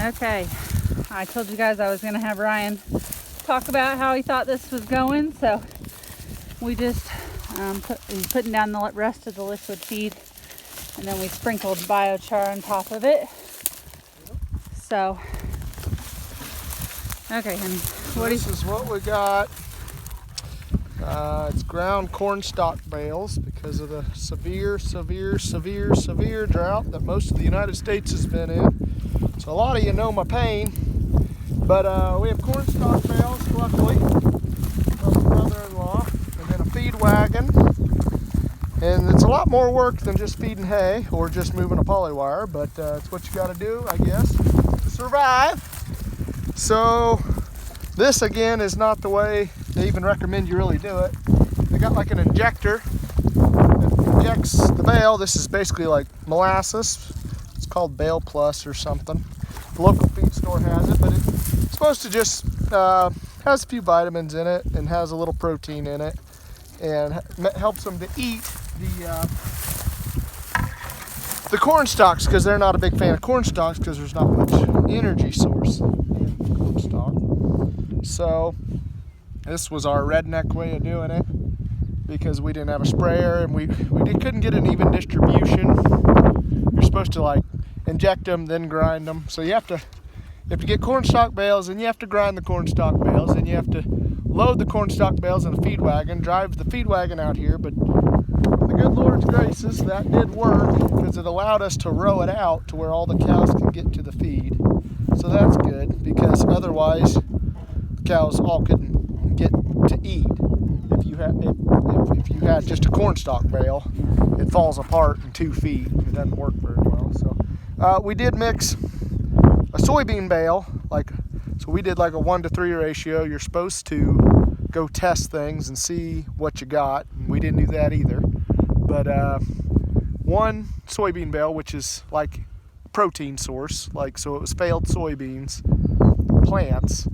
Okay, I told you guys I was going to have Ryan talk about how he thought this was going, so we just he's putting down the rest of the liquid feed, and then we sprinkled biochar on top of it. So, okay, honey, This is what we got. It's ground cornstalk bales because of the severe drought that most of the United States has been in. So a lot of you know my pain, but we have cornstalk bales, luckily, from my brother-in-law, and then a feed wagon. And it's a lot more work than just feeding hay or just moving a polywire, but it's what you got to do, I guess, to survive. So this, again, is not the way they even recommend you really do it. They got like an injector that injects the bale. This is basically like molasses. It's called Bale Plus or something. The local feed store has it, but it's supposed to just has a few vitamins in it and has a little protein in it, and helps them to eat the corn stalks, because they're not a big fan of corn stalks because there's not much energy source in corn stalk. So this was our redneck way of doing it, because we didn't have a sprayer and we couldn't get an even distribution. You're supposed to like inject them, then grind them. So you have to get cornstalk bales, and you have to grind the cornstalk bales, and you have to load the cornstalk bales in a feed wagon, drive the feed wagon out here. But the good Lord's graces, that did work, because it allowed us to row it out to where all the cows can get to the feed. So that's good, because otherwise the cows all couldn't get to eat. If you had just a cornstalk bale, it falls apart in 2 feet. It doesn't work very well. So we did mix a soybean bale, so we did like a 1-to-3 ratio. You're supposed to go test things and see what you got, and we didn't do that either. But one soybean bale, which is like a protein source, so it was failed soybeans plants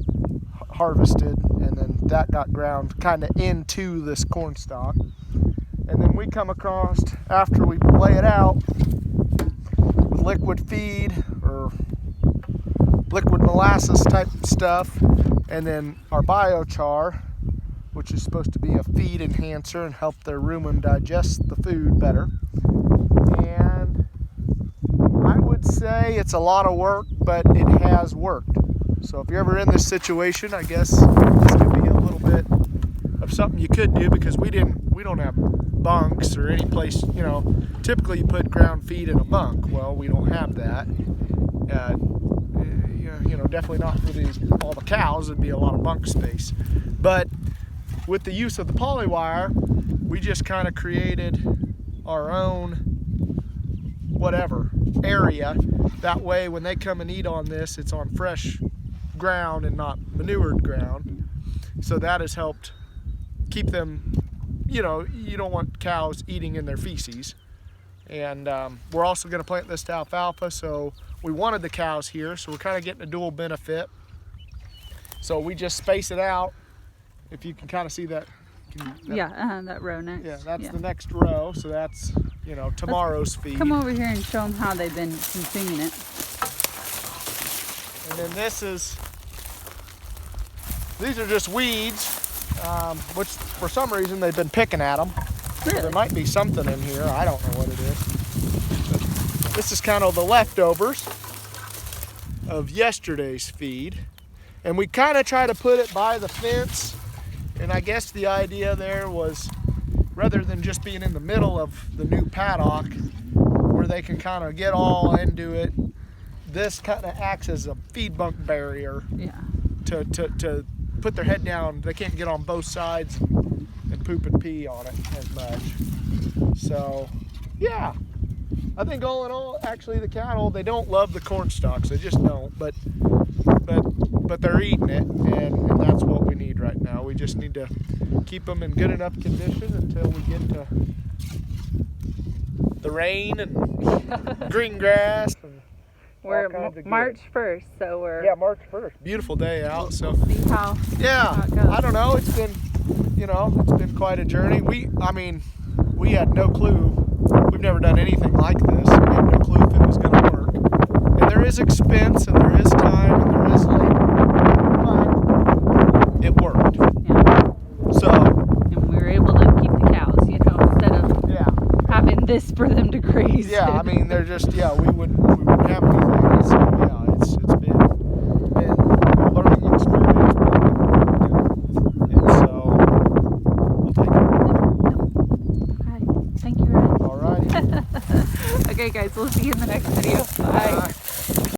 harvested, and then that got ground kind of into this cornstalk. And then we come across, after we lay it out with liquid feed or liquid molasses type stuff, and then our biochar, which is supposed to be a feed enhancer and help their rumen digest the food better. And I would say it's a lot of work, but it has worked. So if you're ever in this situation, I guess this could be a little bit of something you could do, because we don't have bunks or any place, typically you put ground feed in a bunk. Well, we don't have that. Definitely not for all the cows. It'd be a lot of bunk space. But with the use of the polywire, we just kind of created our own whatever area. That way, when they come and eat on this, it's on fresh ground and not manured ground. So that has helped keep them, you don't want cows eating in their feces. And we're also going to plant this to alfalfa, so we wanted the cows here, so we're kind of getting a dual benefit. So we just space it out. If you can kind of see that. That row next. Yeah, that's the next row, so that's, tomorrow's feed. Come over here and show them how they've been consuming it. And then these are just weeds, which for some reason they've been picking at them. Really? So there might be something in here. I don't know what it is. But this is kind of the leftovers of yesterday's feed. And we kind of try to put it by the fence. And I guess the idea there was, rather than just being in the middle of the new paddock where they can kind of get all into it, this kind of acts as a feed bunk barrier. Yeah. To put their head down. They can't get on both sides and poop and pee on it as much. So, yeah. I think all in all, actually the cattle, they don't love the corn stalks. They just don't. But they're eating it, and that's what we need right now. We just need to keep them in good enough condition until we get to the rain and green grass. And we're March 1st, so we're... Yeah, March 1st. Beautiful day out, so... See how it goes. I don't know. It's been, it's been quite a journey. We had no clue. We've never done anything like this. We had no clue if it was going to work. And there there is expense and there is time and there is labor, but it worked. Yeah. So. And we were able to keep the cows, you know, instead of Yeah. having this for them to graze. Yeah, I mean, they're just, we wouldn't have anything. So, yeah, it's been a learning experience. And so, we'll take it. Okay. Thank you, Ryan. All righty. Okay, guys, we'll see you in the next video. Bye.